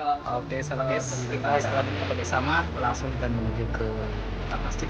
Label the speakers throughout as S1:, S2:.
S1: Oke, salam guys. Kita sekarang bersama langsung kita menuju ke masjid.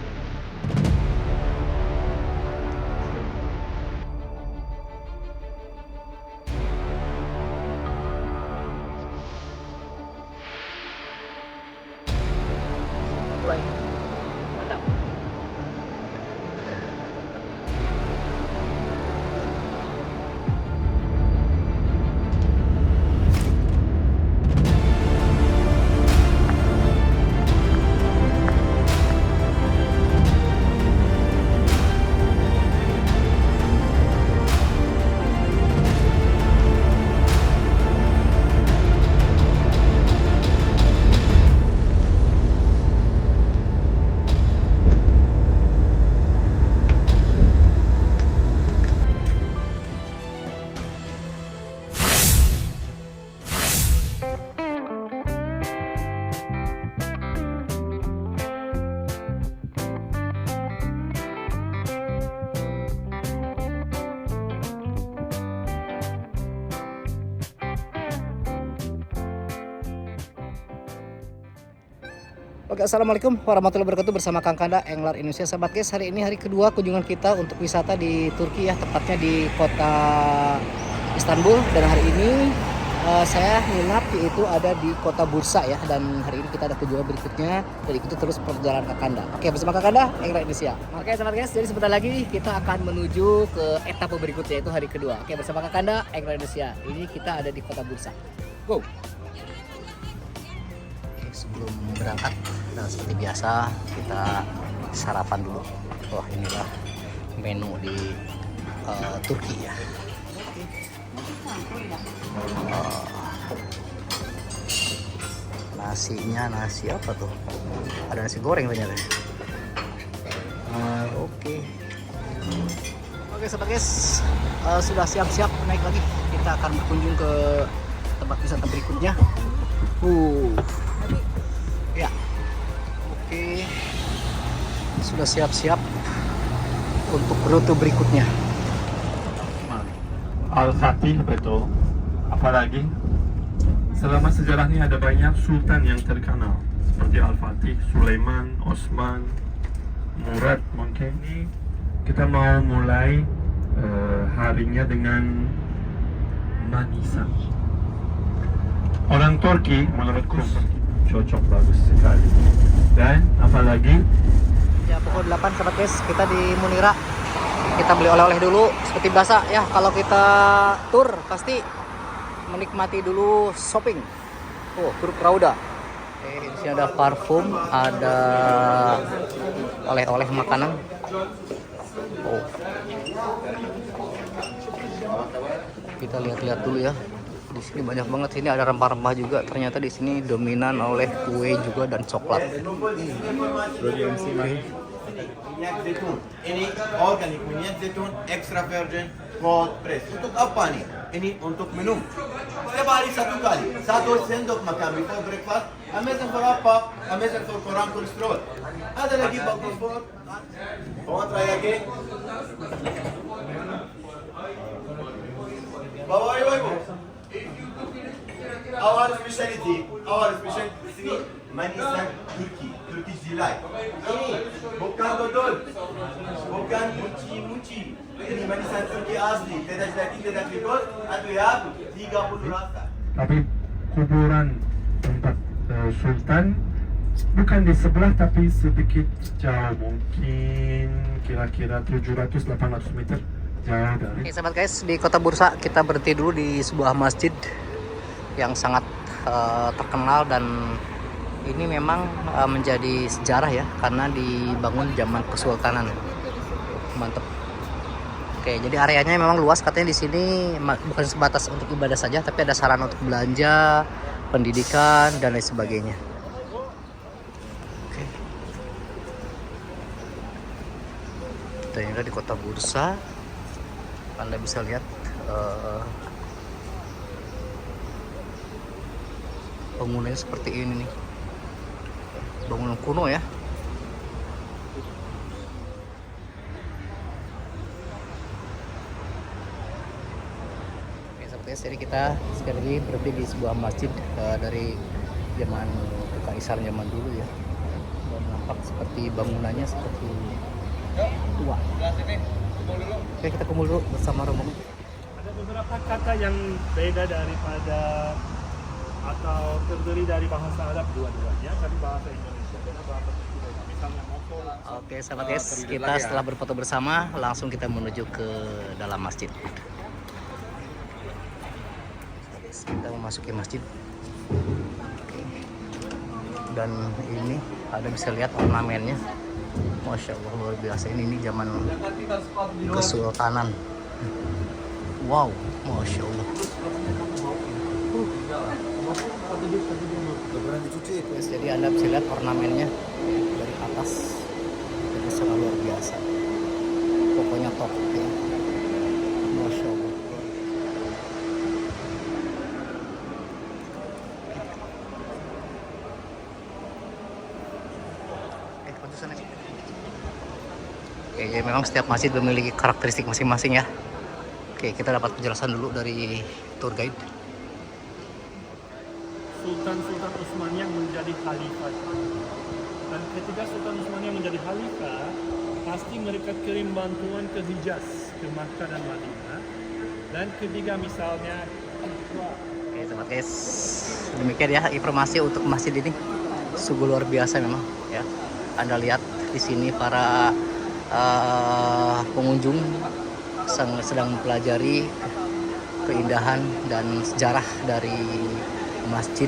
S1: Oke, assalamualaikum warahmatullahi wabarakatuh, bersama Kang Kanda Angler Indonesia. Sahabat guys, hari ini hari kedua kunjungan kita untuk wisata di Turki ya, tepatnya di kota Istanbul. Dan hari ini saya nginap yaitu ada di kota Bursa ya. Dan hari ini kita ada kunjungan berikutnya, dan ikuti terus perjalanan Kang Kanda. Oke, bersama Kang Kanda Angler Indonesia. Oke sahabat guys, jadi sebentar lagi kita akan menuju ke etapa berikutnya, yaitu hari kedua. Oke, bersama Kang Kanda Angler Indonesia. Ini kita ada di kota Bursa. Go! Sebelum berangkat, nah seperti biasa kita sarapan dulu. Wah, inilah menu di Turki ya. Nasinya nasi apa tuh? Ada nasi goreng ternyata. Oke sobat guys, sudah siap-siap naik lagi. Kita akan berkunjung ke tempat wisata berikutnya. Ya, oke, sudah siap-siap untuk rute berikutnya.
S2: Al-Fatih, betul. Apalagi selama sejarah ini ada banyak sultan yang terkenal seperti Al-Fatih, Sulaiman, Osman, Murad. Mungkin kita mau mulai harinya dengan manisan. Orang Turki menurutku cocok, bagus sekali. Dan apalagi
S1: ya, pukul 8 sobat guys, kita di Munira. Kita beli oleh-oleh dulu seperti biasa ya. Kalau kita tur pasti menikmati dulu shopping. Tur Rauda. Di sini ada parfum, ada oleh-oleh makanan. Kita lihat-lihat dulu ya. Di sini banyak banget, sini ada rempah-rempah juga. Ternyata di sini dominan oleh kue juga dan coklat.
S3: Minyak zaitun. Ini organik minyak zaitun extra virgin cold press. Untuk apa nih? Ini untuk minum. Setiap hari satu kali. Satu sendok makan before breakfast. Amazing for apa? Amazing for kurang kolesterol. Ada lagi bagus buat. Mau try again? Bawa ibu. Our specialty ini manisan Turki, Turkish delight. Ini bukan dodol, bukan muci-muci. Ini manisan Turki asli, tidak jadi tidak dikol, atau ya 30 rasa.
S2: tapi kuburan tempat sultan bukan di sebelah tapi sedikit jauh, mungkin kira-kira 700-800 meter jauh dari.
S1: Oke sahabat guys, di kota Bursa kita berhenti dulu di sebuah masjid yang sangat terkenal, dan ini memang menjadi sejarah ya, karena dibangun zaman Kesultanan. Mantap. Oke, jadi areanya memang luas, katanya di sini bukan sebatas untuk ibadah saja, tapi ada sarana untuk belanja, pendidikan dan lain sebagainya. Oke. Kita ini di kota Bursa. Anda bisa lihat bangunannya seperti ini nih, bangunan kuno ya. Oke, seperti jadi kita sekali lagi berhenti di sebuah masjid dari zaman kekaisaran zaman dulu ya. Dan nampak seperti bangunannya seperti tua. Oke, kita kumpul dulu bersama rombongan.
S4: Ada beberapa kata yang beda daripada atau terdiri dari bahasa Arab dua-duanya, tapi bahasa Indonesia beda, bahasa Turki beda. Misalnya motor.
S1: Oke sahabat guys, kita setelah berfoto bersama langsung kita menuju ke dalam masjid. Kita memasuki masjid. Oke. Dan ini ada bisa lihat ornamennya, masya Allah luar biasa. Ini zaman kesultanan. Wow, masya Allah. Guys, jadi Anda bisa lihat ornamennya dari atas, itu sangat luar biasa. Pokoknya top ya. Masya Allah. Oke, jadi memang setiap masjid memiliki karakteristik masing-masing ya. Oke, kita dapat penjelasan dulu dari tour guide.
S4: Sultan-Sultan Utsmaniyah menjadi khalifah. Dan ketika Sultan Utsmaniyah menjadi khalifah, pasti mereka kirim bantuan ke Hijaz, ke Makkah dan Madinah. Dan ketiga misalnya,
S1: Oke, teman guys, demikian ya informasi untuk masjid ini. Sungguh luar biasa memang ya. Anda lihat di sini para pengunjung sedang mempelajari keindahan dan sejarah dari masjid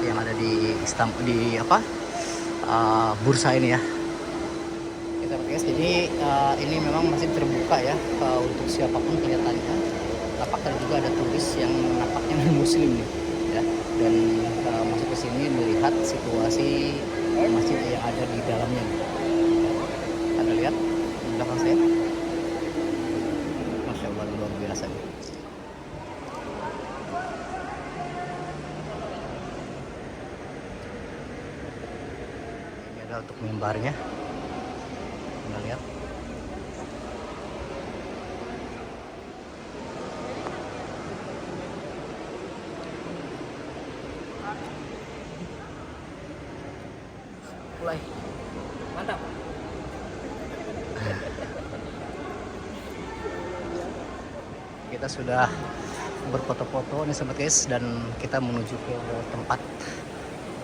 S1: yang ada di Istanbul, di Bursa ini ya. Kita guys, jadi ini memang masih terbuka ya untuk siapapun kelihatannya. Nampaknya juga ada turis yang nampaknya muslim nih ya, dan masuk ke sini melihat situasi masjid yang ada di dalamnya. Anda lihat di belakang saya, masya Allah luar biasa. Ini ada untuk mimbarnya, Anda lihat. Mulai mantap. Kita sudah berfoto-foto nih sobat guys, dan kita menuju ke tempat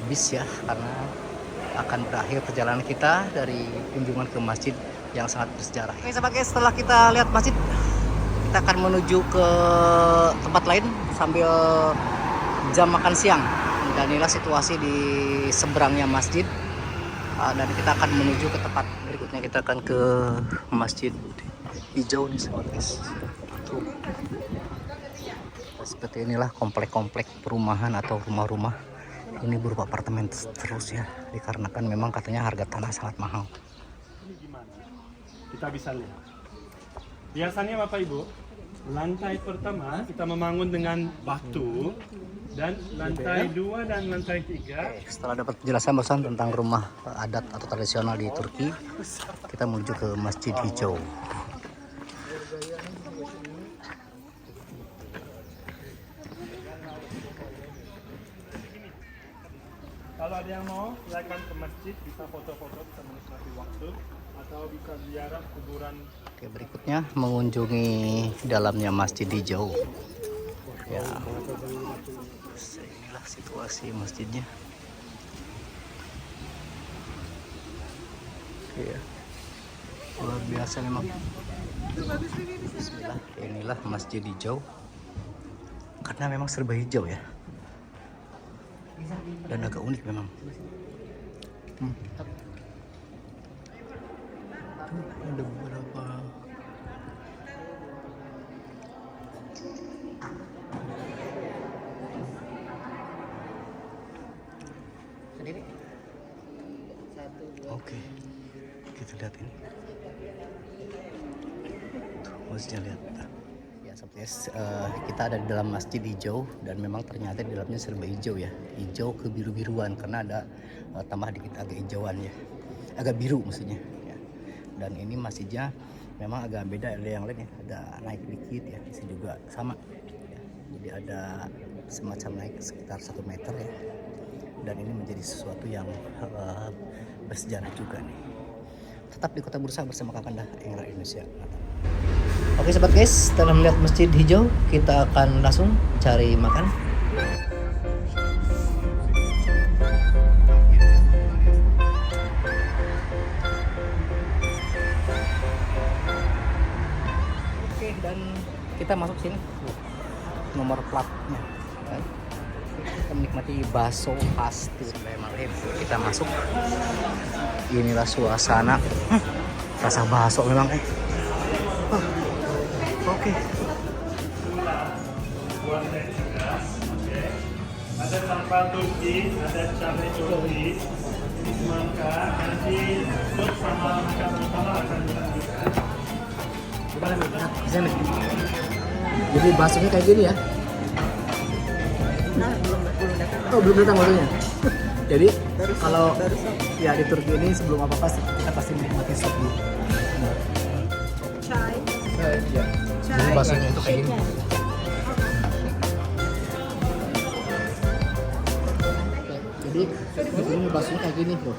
S1: bis ya, karena akan berakhir perjalanan kita dari kunjungan ke masjid yang sangat bersejarah. Oke sobat guys, setelah kita lihat masjid, kita akan menuju ke tempat lain sambil jam makan siang. Dan inilah situasi di seberangnya masjid. Dan kita akan menuju ke tempat berikutnya. Kita akan ke Masjid Hijau nih sobat guys. Tuh. Seperti inilah komplek-komplek perumahan atau rumah-rumah. Ini berupa apartemen terus ya, dikarenakan memang katanya harga tanah sangat mahal.
S4: ini gimana? Kita bisa lihat. Biasanya Bapak Ibu, lantai pertama kita membangun dengan batu, dan lantai 2 dan lantai 3.
S1: Setelah dapat penjelasan barusan tentang rumah adat atau tradisional di Turki, kita menuju ke Masjid Hijau.
S4: Kalau ada yang mau, silakan ke masjid, bisa foto-foto, bisa menikmati waktu, atau bisa ziarah kuburan.
S1: Oke, berikutnya mengunjungi dalamnya Masjid Hijau. Ya, inilah situasi masjidnya. Iya, luar biasa memang. Bismillah, inilah Masjid Hijau. Karena memang serba hijau ya, dan agak unik memang. Ada beberapa Oke, kita lihat ini. Tuh, masjidnya lihat. Ya, sobat guys, kita ada di dalam Masjid Hijau, dan memang ternyata di dalamnya serba hijau ya, hijau kebiru-biruan karena ada tambah dikit agak hijauan ya, agak biru maksudnya. Ya. Dan ini masjidnya memang agak beda dari yang lain ya, ada naik dikit ya, di sini juga sama. Ya. Jadi ada semacam naik sekitar 1 meter ya, dan ini menjadi sesuatu yang bersejarah juga nih. Tetap di Kota Bursa bersama Kakanda Englar Indonesia. Oke sobat guys, setelah melihat masjid hijau, kita akan langsung cari makan. Oke, dan kita masuk sini. Nomor platnya. Kan? Kita menikmati bakso khas Bismillahirrahmanirrahim. Kita masuk. Inilah suasana. Rasa bakso memang Oke.
S4: Ada tanpa Turki, ada cabai Turki, maka nanti sup sama makanan utama akan dilanjutkan.
S1: Nah, di sini. Jadi baksonya kayak gini ya?
S5: Nah, belum datang.
S1: Oh, belum datang waktunya. Jadi
S5: Baru
S1: kalau
S5: sop.
S1: ya di Turki ini sebelum apa-apa kita pasti menikmati sop dulu.
S5: Chai.
S1: Iya. Jadi baksonya itu kayak gini. Jadi ini baksonya kayak gini loh.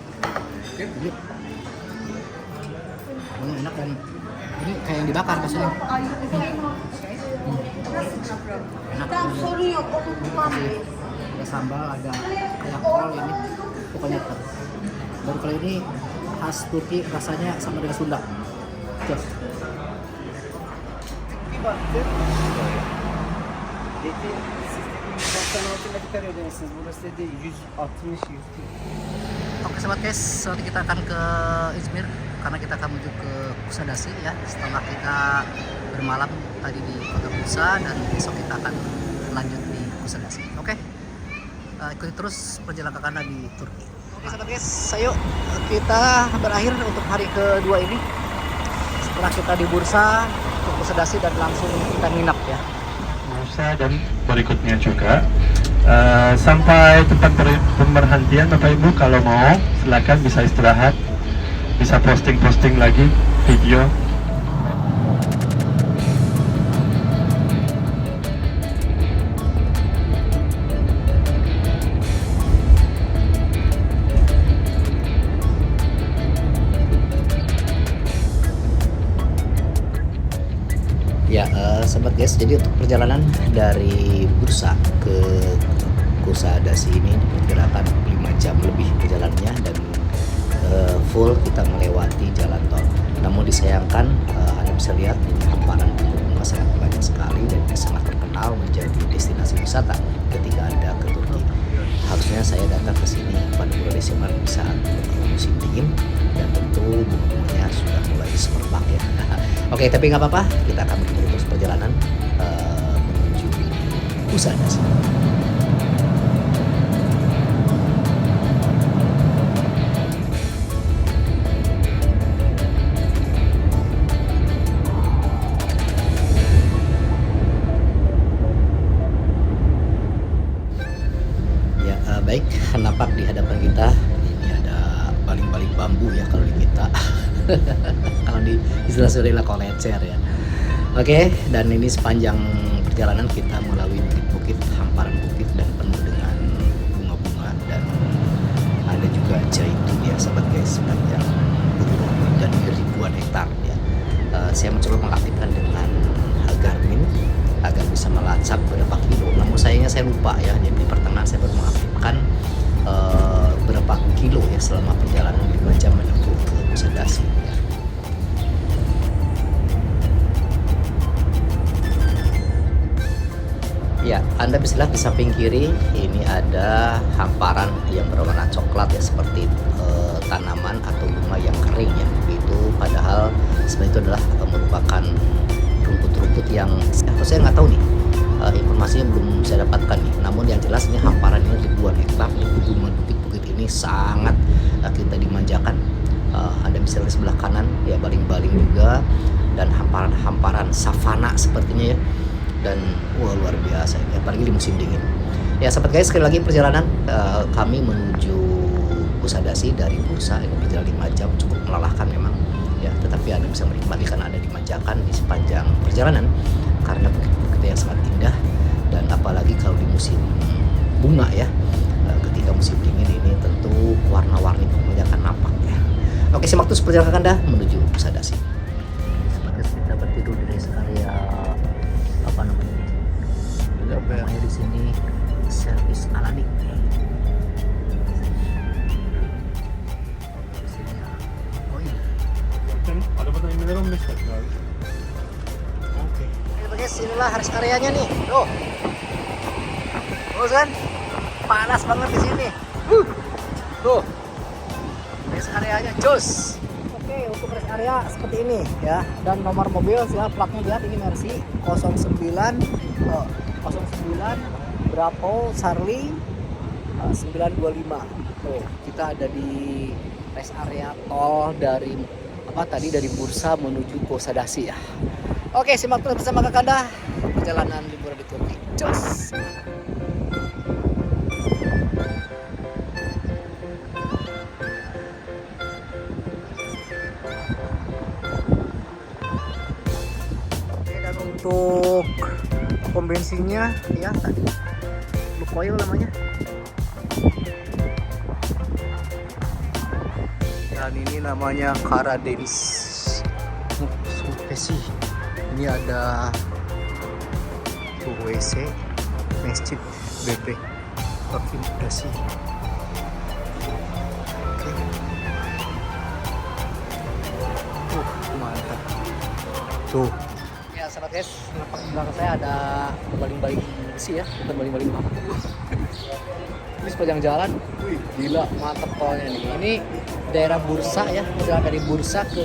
S1: Jadi ini enak dan ini kayak yang dibakar baksonya. Enak. Ada sambal, ada kayak kol ini, pokoknya enak. Baru kali ini khas Turki, rasanya sama dengan Sunda. Cus. Oke sobat guys, nanti kita akan ke Izmir karena kita akan menuju ke Kusadasi ya. Setelah kita bermalam tadi di Kota Bursa dan besok kita akan lanjut di Kusadasi. Oke, ikuti terus perjalanan Kakanda di Turki. Oke sobat guys, ayo kita berakhir untuk hari kedua ini. Setelah kita di Bursa, ke Kusadasi dan langsung kita nginap ya.
S2: Bursa dan berikutnya juga. Sampai tempat pemberhentian Bapak Ibu, kalau mau silakan bisa istirahat, bisa posting lagi video.
S1: Ya, sobat guys, jadi untuk perjalanan dari Bursa ke Kusadasi ini diperkirakan 5 jam lebih perjalanannya dan full kita melewati jalan tol. Namun disayangkan Anda bisa lihat ini hamparan bunga sangat banyak sekali dan ini sangat terkenal menjadi destinasi wisata ketika Anda ke Turki. Harusnya saya datang ke sini pada bulan Desember saat musim dingin dan tentu bunga-bunganya sudah mulai semerbak ya. Oke, tapi nggak apa-apa, kita akan terus perjalanan menuju Kusadasi. Ya, baik, nampak di hadapan kita ini ada baling-baling bambu ya kalau di kita. Kalau di istilah Sunda kolecer ya. Oke, dan ini sepanjang perjalanan kita melalui bukit-bukit, hamparan bukit dan penuh dengan bunga-bunga dan ada juga zaitun ya sahabat guys sepanjang bukit dan ribuan hektar ya. Saya mencoba mengaktifkan dengan Garmin agar bisa melacak berapa kilo. Namun sayangnya saya lupa ya. Jadi di pertengahan saya baru mengaktifkan berapa kilo ya selama perjalanan 5 jam menuju ke Kusadasi ya. Ya, Anda bisa lihat di samping kiri ini ada hamparan yang berwarna coklat ya seperti tanaman atau bunga yang kering ya. Itu padahal sebenarnya itu adalah merupakan rumput-rumput yang saya nggak tahu nih informasinya belum saya dapatkan nih. Namun yang jelas ini hamparan ini ribuan hektar, ini pegunungan bukit-bukit ini sangat kita dimanjakan. Anda bisa lihat sebelah kanan ya baling-baling juga dan hamparan-hamparan savana sepertinya ya. Dan wah luar biasa ini apalagi di musim dingin ya sahabat guys. Sekali lagi perjalanan kami menuju Kusadasi dari Bursa ini berjalan 5 jam, cukup melelahkan memang ya, tetapi Anda bisa menikmati karena Anda dimanjakan di sepanjang perjalanan karena bukit-bukit yang sangat indah dan apalagi kalau di musim bunga ya. Ketika musim dingin ini tentu warna-warni bunganya akan nampak ya. Oke, simak terus perjalanan Anda menuju Kusadasi. Sebagai kita bertidur di rest area apa namanya di sini servis alami. Oh iya.
S4: Kan ada pertanyaan minum nih sekarang.
S1: Oke. Guys, inilah rest areanya nih. Tuh. Tuh kan? Panas banget di sini. Tuh. Rest areanya jos. Oke, untuk rest area seperti ini ya. Dan nomor mobil ya platnya lihat ini Mercy 09 Bravo Charlie 925. Tuh, kita ada di rest area tol dari dari Bursa menuju Kusadasi ya. Oke, simak terus bersama Kakanda perjalanan liburan di Turki. Jos. Oke, dan untuk pom bensinnya ya tadi Lukoil namanya. Dan ini namanya Karadeniz. Sih. Ini ada tuh WC, masjid, BP, akomodasi. Oke. Mantap. Tuh. Ya sahabat guys, nampak di belakang saya ada baling-baling besi ya, bukan baling-baling apa. Ini sepanjang jalan, wih gila mantap tolnya nih. Ini daerah Bursa ya, perjalanan dari Bursa ke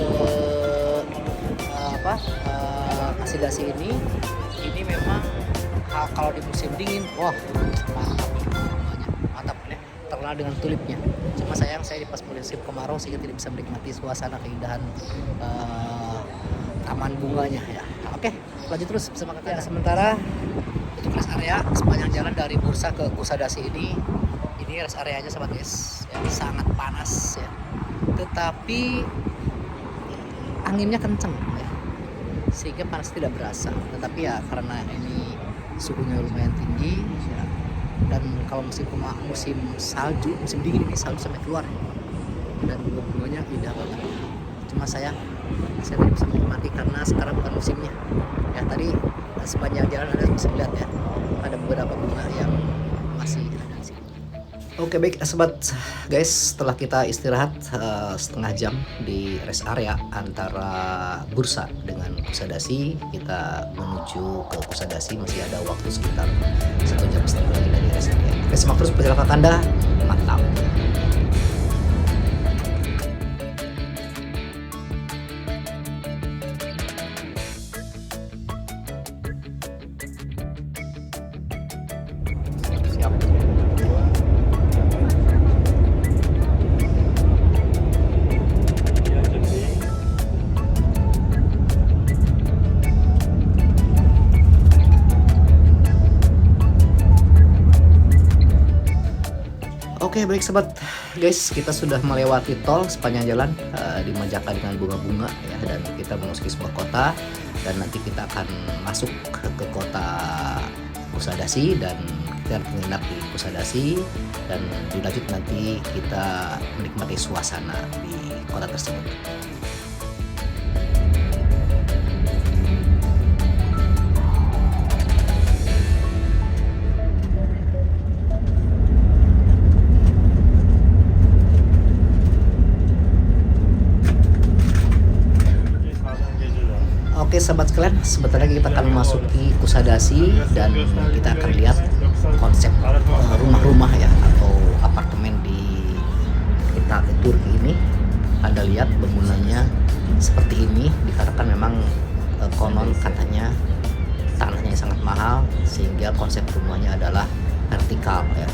S1: Kusadasi ini memang kalau di musim dingin, wah mantap ya, terkenal dengan tulipnya. Cuma sayang saya di pas musim kemarau sehingga tidak bisa menikmati suasana keindahan taman bunganya ya. Oke, lanjut terus bersama kita. Sementara untuk rest area sepanjang jalan dari Bursa ke Kusadasi ini rest areanya sahabat guys, ya, sangat panas ya. Tetapi anginnya kenceng ya, sehingga panas tidak berasa. Tetapi ya karena ini suhunya lumayan tinggi ya, dan kalau musim salju, musim dingin ini salju sampai keluar dan bunganya indah banget. Cuma saya tidak bisa menikmati karena sekarang bukan musimnya ya. Tadi sepanjang jalan Anda bisa lihat ya, ada beberapa bunga yang masih ada di sini. Oke baik sobat guys, setelah kita istirahat setengah jam di rest area antara Bursa dengan Kusadasi, kita menuju ke Kusadasi masih ada waktu sekitar 1 jam setengah lagi dari rest area. Oke, simak terus perjalanan Anda, mantap. Oke baik sobat guys, kita sudah melewati tol sepanjang jalan dimanjakan dengan bunga-bunga ya, dan kita memasuki sebuah kota dan nanti kita akan masuk ke kota Kusadasi dan kita akan menginap di Kusadasi dan dilanjut nanti kita menikmati suasana di kota tersebut. Oke sahabat sekalian, sebentar lagi kita akan memasuki Kusadasi dan kita akan lihat konsep rumah-rumah ya atau apartemen di Turki ini. Anda lihat bangunannya seperti ini, dikatakan memang konon katanya tanahnya sangat mahal sehingga konsep rumahnya adalah vertikal ya.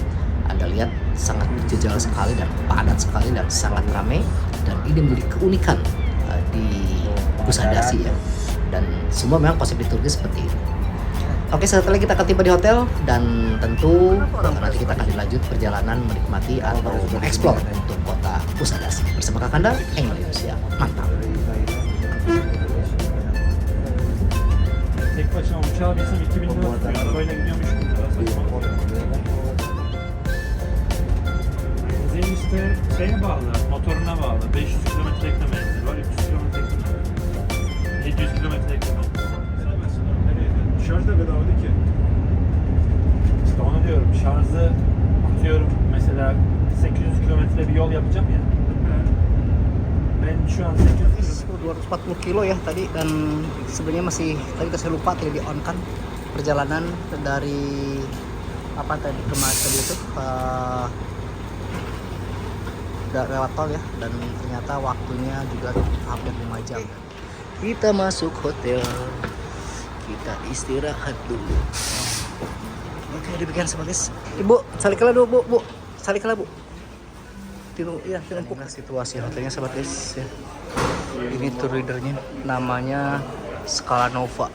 S1: Anda lihat sangat berjejal sekali dan padat sekali dan sangat ramai, dan ini menjadi keunikan di Kusadasi ya. Dan semua memang konsep di Turki seperti ini. Oke, setelah kita akan tiba di hotel dan tentu nanti kita akan dilanjut perjalanan menikmati atau mengeksplor untuk kota Kusadasi bersama Kakanda Indonesia. Mantap.
S4: tek başına uçağa binsem 2000 lira tutuyor. Arabayla gidiyormuş 1000 lira saçma. Benzerin işte şeye bağlı, motoruna bağlı. 500 kilometre ekle menzil var, 300 kilometre ekle menzil var. 700 kilometre ekle menzil var.
S5: Şarj da bedava değil ki.
S4: İşte onu diyorum, şarjı atıyorum mesela 800 kilometre bir yol yapacağım ya. Ben şu an 800
S1: 240 kilo ya tadi, dan sebenarnya masih tadi saya lupa tidak di on kan perjalanan dari apa tadi kemarin tadi itu udah lewat tol ya, dan ternyata waktunya juga hampir 5 jam. Kita masuk hotel, kita istirahat dulu. Oke, demikian sama guys. Ibu, salikala dulu bu, salikala bu. Ya, inilah situasi hotelnya sahabat guys ya. Ini tour leadernya namanya Scala Nova.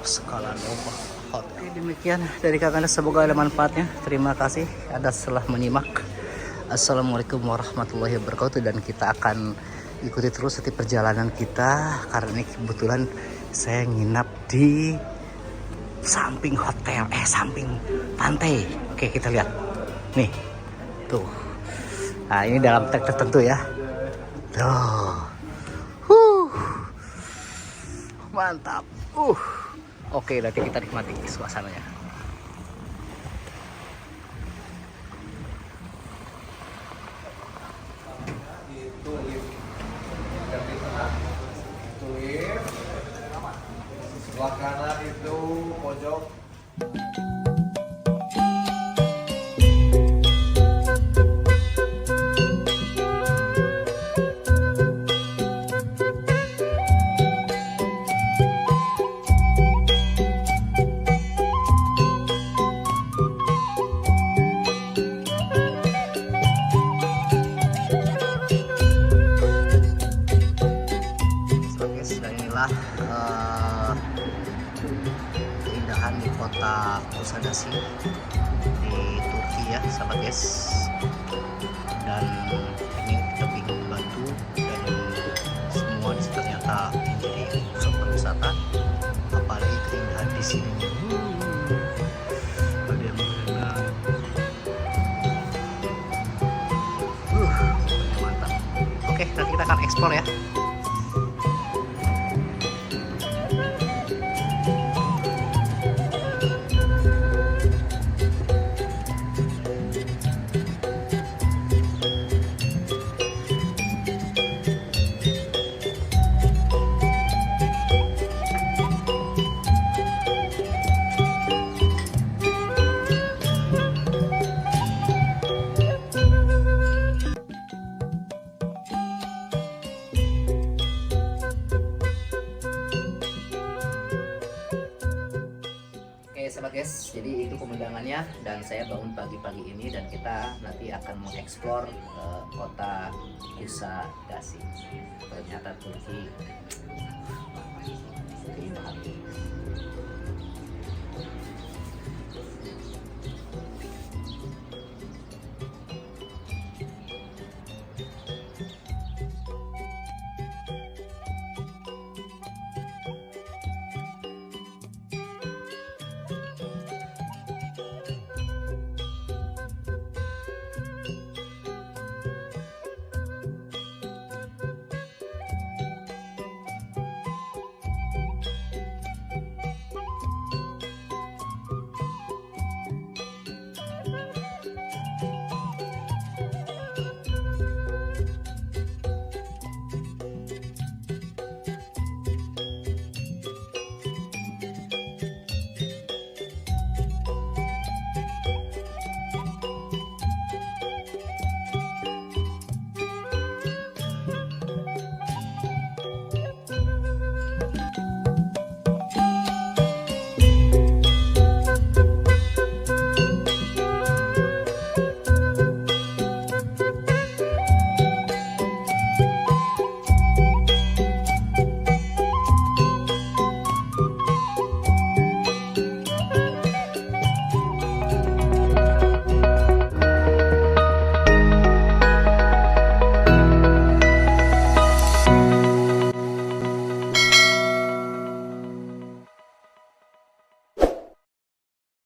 S1: Scala Nova Hotel. Oke, demikian dari Kakanda, semoga ada manfaatnya. Terima kasih Anda setelah menyimak. Assalamualaikum warahmatullahi wabarakatuh, dan kita akan ikuti terus setiap perjalanan kita karena ini kebetulan saya nginap di samping hotel, samping pantai. Oke, kita lihat. Nih. Tuh. Nah, ini dalam trek tertentu ya. Tuh. Mantap. Oke, nanti kita nikmati suasananya.
S3: Sebelah kanan itu pojok.
S1: Dan inilah keindahan di kota Kusadasi di Turki ya sahabat guys. Dan ini tebing batu, dan semua di sini ternyata menjadi pusat pariwisata. Apalagi keindahan di sini. Ada yang berenang. Mantap. Oke, nanti kita akan eksplor ya. Oke sahabat guys, jadi itu pemandangannya, dan saya bangun pagi-pagi ini dan kita nanti akan mengeksplor kota Kusadasi. Ternyata Turki keindahan.